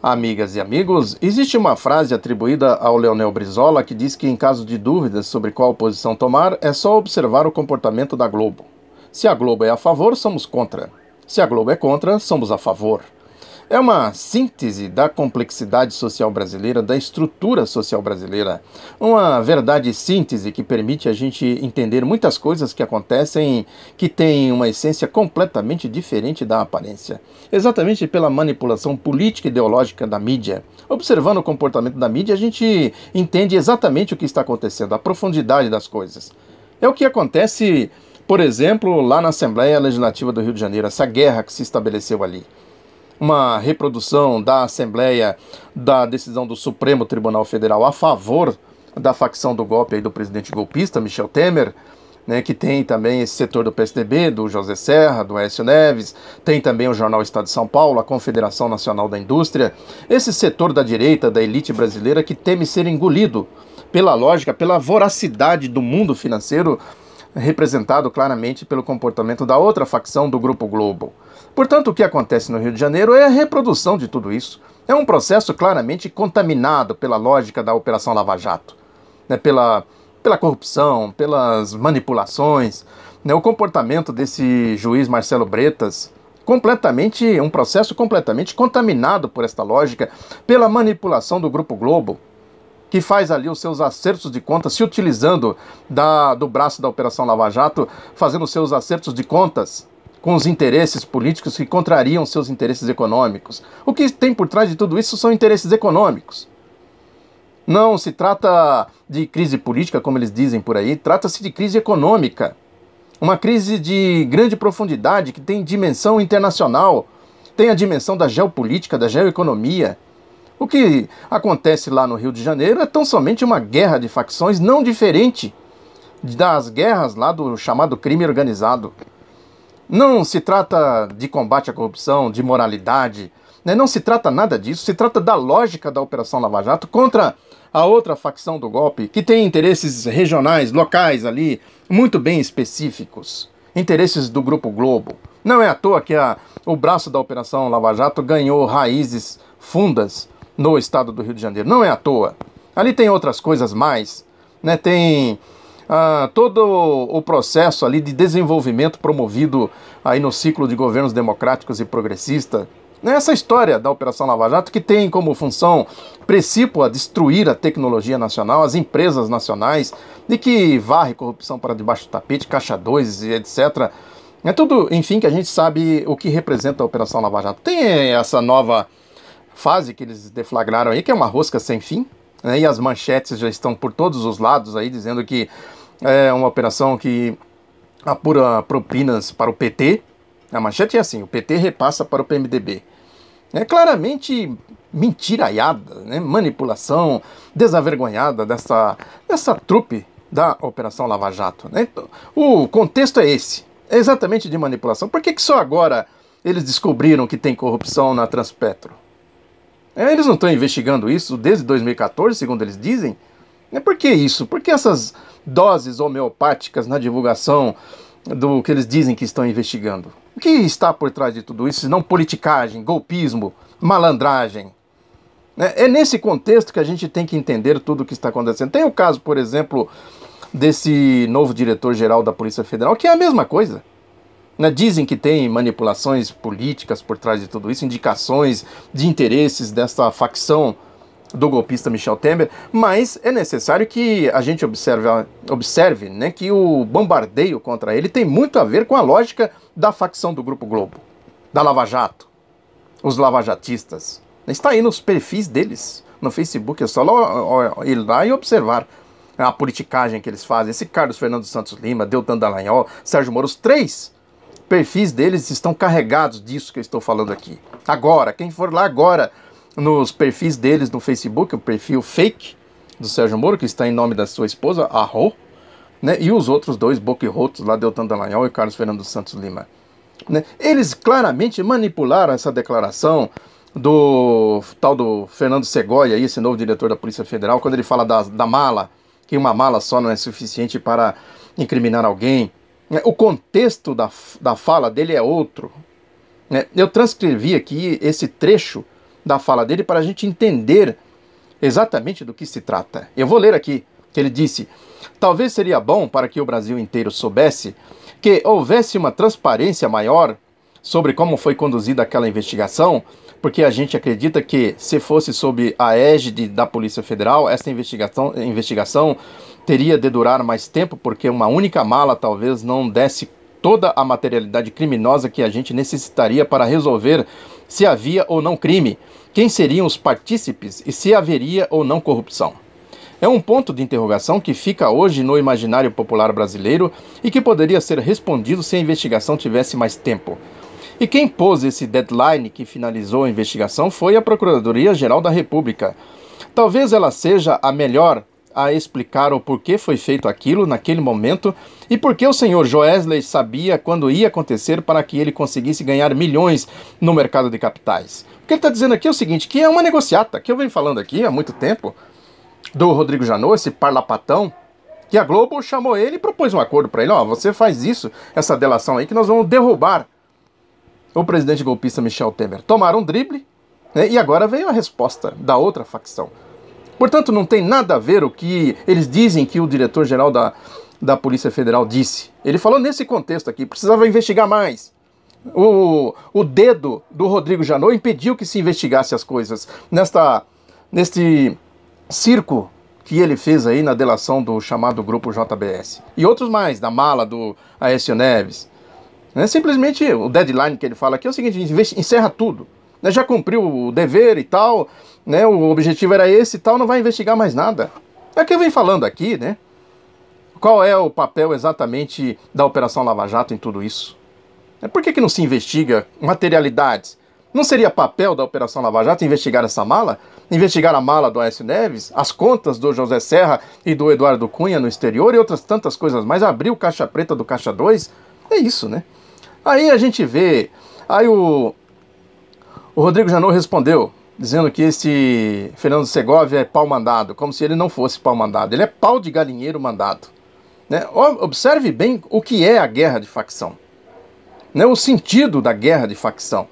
Amigas e amigos, existe uma frase atribuída ao Leonel Brizola que diz que, em caso de dúvidas sobre qual posição tomar, é só observar o comportamento da Globo. Se a Globo é a favor, somos contra. Se a Globo é contra, somos a favor. É uma síntese da complexidade social brasileira, da estrutura social brasileira. Uma verdade síntese que permite a gente entender muitas coisas que acontecem que têm uma essência completamente diferente da aparência. Exatamente pela manipulação política e ideológica da mídia. Observando o comportamento da mídia, a gente entende exatamente o que está acontecendo, a profundidade das coisas. É o que acontece, por exemplo, lá na Assembleia Legislativa do Rio de Janeiro, essa guerra que se estabeleceu ali. Uma reprodução da Assembleia da decisão do Supremo Tribunal Federal a favor da facção do golpe aí do presidente golpista, Michel Temer, né, que tem também esse setor do PSDB, do José Serra, do Aécio Neves, tem também o Jornal Estado de São Paulo, a Confederação Nacional da Indústria, esse setor da direita, da elite brasileira que teme ser engolido pela lógica, pela voracidade do mundo financeiro, representado claramente pelo comportamento da outra facção do Grupo Globo. Portanto, o que acontece no Rio de Janeiro é a reprodução de tudo isso. É um processo claramente contaminado pela lógica da Operação Lava Jato, né, pela corrupção, pelas manipulações, né, o comportamento desse juiz Marcelo Bretas, um processo completamente contaminado por esta lógica, pela manipulação do Grupo Globo, que faz ali os seus acertos de contas, se utilizando do braço da Operação Lava Jato, fazendo os seus acertos de contas com os interesses políticos que contrariam seus interesses econômicos. O que tem por trás de tudo isso são interesses econômicos. Não se trata de crise política, como eles dizem por aí, trata-se de crise econômica. Uma crise de grande profundidade que tem dimensão internacional, tem a dimensão da geopolítica, da geoeconomia. O que acontece lá no Rio de Janeiro é tão somente uma guerra de facções não diferente das guerras lá do chamado crime organizado. Não se trata de combate à corrupção, de moralidade, né? Não se trata nada disso, se trata da lógica da Operação Lava Jato contra a outra facção do golpe, que tem interesses regionais, locais ali, muito bem específicos, interesses do Grupo Globo. Não é à toa que o braço da Operação Lava Jato ganhou raízes fundas no estado do Rio de Janeiro. Não é à toa. Ali tem outras coisas mais, né? Tem todo o processo ali de desenvolvimento promovido aí no ciclo de governos democráticos e progressistas. Essa história da Operação Lava Jato que tem como função precípua destruir a tecnologia nacional, as empresas nacionais, e que varre corrupção para debaixo do tapete, caixa 2 e etc. É tudo, enfim, que a gente sabe o que representa a Operação Lava Jato. Tem essa nova fase que eles deflagraram aí, que é uma rosca sem fim, né? E as manchetes já estão por todos os lados aí, dizendo que é uma operação que apura propinas para o PT. A manchete é assim: o PT repassa para o PMDB. É claramente mentiraiada, né? Manipulação desavergonhada dessa trupe da Operação Lava Jato, né? Então, o contexto é esse, é exatamente de manipulação. Por que só agora eles descobriram que tem corrupção na Transpetro? Eles não estão investigando isso desde 2014, segundo eles dizem? Por que isso? Por que essas doses homeopáticas na divulgação do que eles dizem que estão investigando? O que está por trás de tudo isso, se não politicagem, golpismo, malandragem? É nesse contexto que a gente tem que entender tudo o que está acontecendo. Tem o caso, por exemplo, desse novo diretor-geral da Polícia Federal, que é a mesma coisa. Dizem que tem manipulações políticas por trás de tudo isso, indicações de interesses dessa facção do golpista Michel Temer, mas é necessário que a gente observe, né, que o bombardeio contra ele tem muito a ver com a lógica da facção do Grupo Globo, da Lava Jato, os lavajatistas. Está aí nos perfis deles, no Facebook, é só ir lá e observar a politicagem que eles fazem. Esse Carlos Fernando Santos Lima, Deltan Dallagnol, Sérgio Moro, os três perfis deles estão carregados disso que eu estou falando aqui. Agora, quem for lá agora nos perfis deles no Facebook, o perfil fake do Sérgio Moro, que está em nome da sua esposa, a Rô, né, e os outros dois boquirrotos lá, Deltan Dallagnol e Carlos Fernando Santos Lima. Né, eles claramente manipularam essa declaração do tal do Fernando Segoia, esse novo diretor da Polícia Federal, quando ele fala da mala, que uma mala só não é suficiente para incriminar alguém. O contexto da fala dele é outro. Eu transcrevi aqui esse trecho da fala dele para a gente entender exatamente do que se trata. Eu vou ler aqui, que ele disse: talvez seria bom para que o Brasil inteiro soubesse que houvesse uma transparência maior sobre como foi conduzida aquela investigação, porque a gente acredita que, se fosse sob a égide da Polícia Federal, essa investigação teria de durar mais tempo, porque uma única mala talvez não desse toda a materialidade criminosa que a gente necessitaria para resolver se havia ou não crime, quem seriam os partícipes e se haveria ou não corrupção. É um ponto de interrogação que fica hoje no imaginário popular brasileiro e que poderia ser respondido se a investigação tivesse mais tempo. E quem pôs esse deadline que finalizou a investigação foi a Procuradoria-Geral da República. Talvez ela seja a melhor a explicar o porquê foi feito aquilo naquele momento e porque o senhor Joesley sabia quando ia acontecer para que ele conseguisse ganhar milhões no mercado de capitais. O que ele está dizendo aqui é o seguinte, que é uma negociata, que eu venho falando aqui há muito tempo, do Rodrigo Janot, esse parlapatão, que a Globo chamou ele e propôs um acordo para ele: ó, você faz isso, essa delação aí, que nós vamos derrubar o presidente golpista Michel Temer. Tomaram um drible, né, e agora veio a resposta da outra facção. Portanto, não tem nada a ver o que eles dizem que o diretor-geral da Polícia Federal disse. Ele falou nesse contexto aqui, precisava investigar mais. O dedo do Rodrigo Janot impediu que se investigasse as coisas neste circo que ele fez aí na delação do chamado Grupo JBS. E outros mais, da mala do Aécio Neves. Simplesmente o deadline que ele fala aqui é o seguinte: encerra tudo. Já cumpriu o dever e tal, né? O objetivo era esse e tal, não vai investigar mais nada. É o que eu venho falando aqui, né? Qual é o papel exatamente da Operação Lava Jato em tudo isso? Por que não se investiga materialidades? Não seria papel da Operação Lava Jato investigar essa mala? Investigar a mala do Aécio Neves, as contas do José Serra e do Eduardo Cunha no exterior e outras tantas coisas mais? Abrir o caixa preta do caixa 2? É isso, né? Aí a gente vê... Aí o Rodrigo Janot respondeu, dizendo que esse Fernando Segovia é pau mandado, como se ele não fosse pau mandado. Ele é pau de galinheiro mandado. Né? Observe bem o que é a guerra de facção. Né? O sentido da guerra de facção.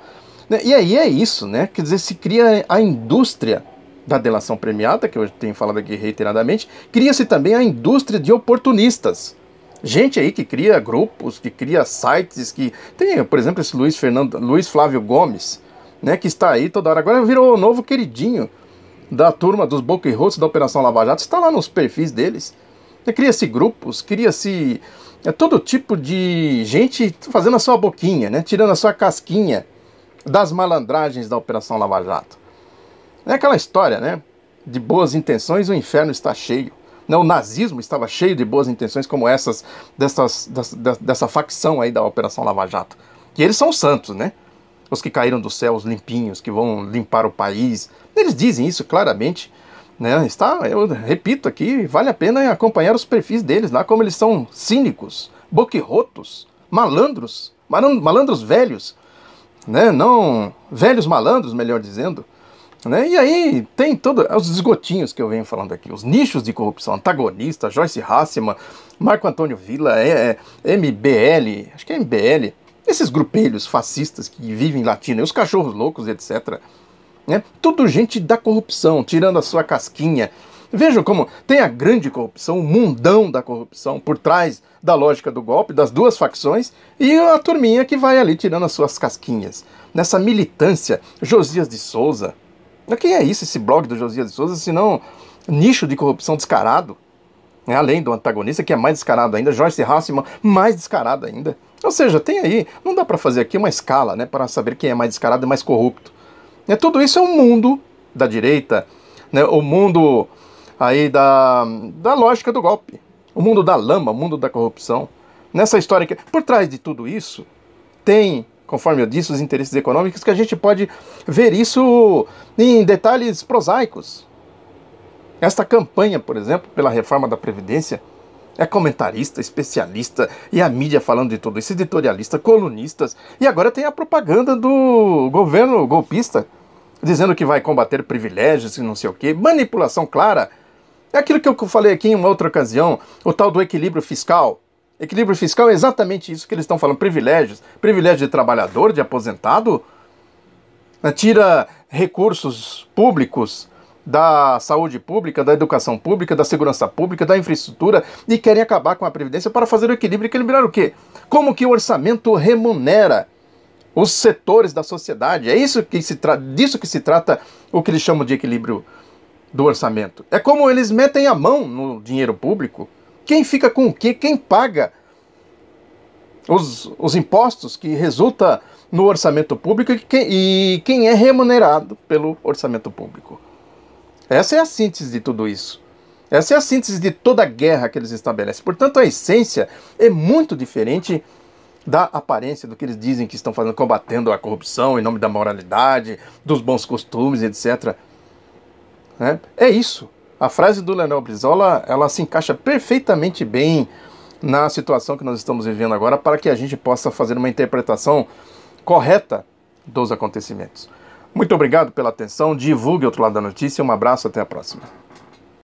Né? E aí é isso, né? Quer dizer, se cria a indústria da delação premiada, que eu tenho falado aqui reiteradamente, cria-se também a indústria de oportunistas. Gente aí que cria grupos, que cria sites, que tem, por exemplo, esse Luiz Flávio Gomes, né, que está aí toda hora, agora virou o novo queridinho da turma dos boquirrotos da Operação Lava Jato, está lá nos perfis deles. Cria-se grupos, cria-se todo tipo de gente fazendo a sua boquinha, né, tirando a sua casquinha das malandragens da Operação Lava Jato. É aquela história, né, de boas intenções, o inferno está cheio. O nazismo estava cheio de boas intenções como essas, dessa facção aí da Operação Lava Jato. E eles são os santos, né? Os que caíram dos céus limpinhos, que vão limpar o país. Eles dizem isso claramente, né? Eu repito aqui, vale a pena acompanhar os perfis deles lá, como eles são cínicos, boquirrotos, malandros velhos, né? Não, velhos malandros, melhor dizendo. Né? E aí tem todos os esgotinhos que eu venho falando aqui, os nichos de corrupção: antagonista, Joyce Hasselman, Marco Antônio Villa, MBL, acho que é MBL, esses grupelhos fascistas que vivem latino, os cachorros loucos, etc. Né? Tudo gente da corrupção, tirando a sua casquinha. Vejam como tem a grande corrupção, o mundão da corrupção por trás da lógica do golpe, das duas facções, e a turminha que vai ali tirando as suas casquinhas. Nessa militância, Josias de Souza. O que é isso, esse blog do Josias de Souza, senão nicho de corrupção descarado? Né? Além do antagonista, que é mais descarado ainda, Joyce Hasselman, mais descarado ainda. Ou seja, tem aí, não dá para fazer aqui uma escala, né, para saber quem é mais descarado e mais corrupto. Tudo isso é o mundo da direita, né, o mundo aí da lógica do golpe, o mundo da lama, o mundo da corrupção. Nessa história que por trás de tudo isso tem, conforme eu disse, os interesses econômicos, que a gente pode ver isso em detalhes prosaicos. Esta campanha, por exemplo, pela reforma da Previdência, é comentarista, especialista, e a mídia falando de tudo isso, editorialista, colunistas, e agora tem a propaganda do governo golpista, dizendo que vai combater privilégios e não sei o quê, manipulação clara. É aquilo que eu falei aqui em uma outra ocasião, o tal do equilíbrio fiscal. Equilíbrio fiscal é exatamente isso que eles estão falando, privilégios. Privilégio de trabalhador, de aposentado. tira recursos públicos da saúde pública, da educação pública, da segurança pública, da infraestrutura e querem acabar com a Previdência para fazer o equilíbrio. Equilibrar o quê? Como que o orçamento remunera os setores da sociedade? É disso que se trata o que eles chamam de equilíbrio do orçamento. É como eles metem a mão no dinheiro público. Quem fica com o quê? Quem paga os impostos que resulta no orçamento público e quem é remunerado pelo orçamento público. Essa é a síntese de tudo isso. Essa é a síntese de toda a guerra que eles estabelecem. Portanto, a essência é muito diferente da aparência do que eles dizem que estão fazendo, combatendo a corrupção em nome da moralidade, dos bons costumes, etc. É isso. A frase do Leonel Brizola, ela se encaixa perfeitamente bem na situação que nós estamos vivendo agora para que a gente possa fazer uma interpretação correta dos acontecimentos. Muito obrigado pela atenção, divulgue Outro Lado da Notícia, um abraço, até a próxima.